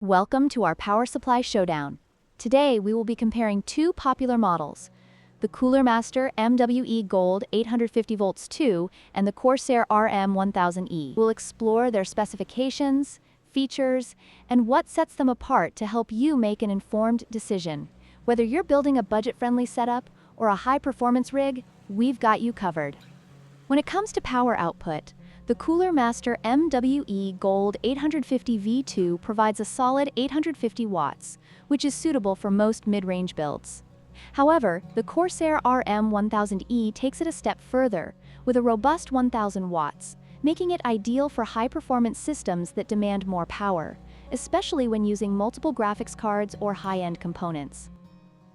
Welcome to our power supply showdown. Today we will be comparing two popular models, the Cooler Master MWE Gold 850 volts 2 and the Corsair RM1000e. We'll explore their specifications, features, and what sets them apart to help you make an informed decision. Whether you're building a budget-friendly setup or a high-performance rig, we've got you covered. When it comes to power output, the Cooler Master MWE Gold 850V2 provides a solid 850 watts, which is suitable for most mid-range builds. However, the Corsair RM1000e takes it a step further, with a robust 1000 watts, making it ideal for high-performance systems that demand more power, especially when using multiple graphics cards or high-end components.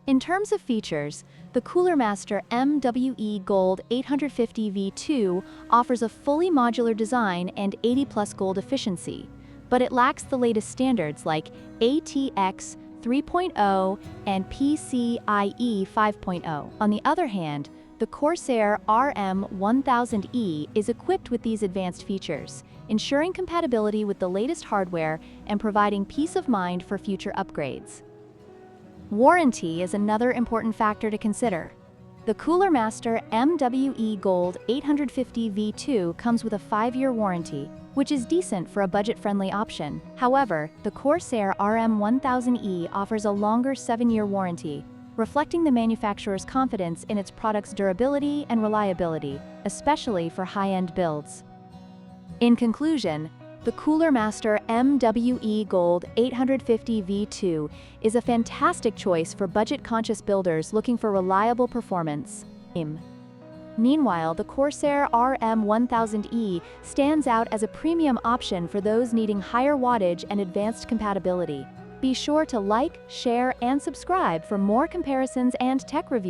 In terms of features, the Cooler Master MWE Gold 850V2 offers a fully modular design and 80+ gold efficiency, but it lacks the latest standards like ATX 3.0 and PCIe 5.0. On the other hand, the Corsair RM1000e is equipped with these advanced features, ensuring compatibility with the latest hardware and providing peace of mind for future upgrades. Warranty is another important factor to consider. The Cooler Master MWE Gold 850V2 comes with a 5-year warranty, which is decent for a budget-friendly option. However, the Corsair RM1000e offers a longer 7-year warranty, reflecting the manufacturer's confidence in its product's durability and reliability, especially for high-end builds. In conclusion, the Cooler Master MWE Gold 850V2 is a fantastic choice for budget-conscious builders looking for reliable performance. Meanwhile, the Corsair RM1000e stands out as a premium option for those needing higher wattage and advanced compatibility. Be sure to like, share, and subscribe for more comparisons and tech reviews.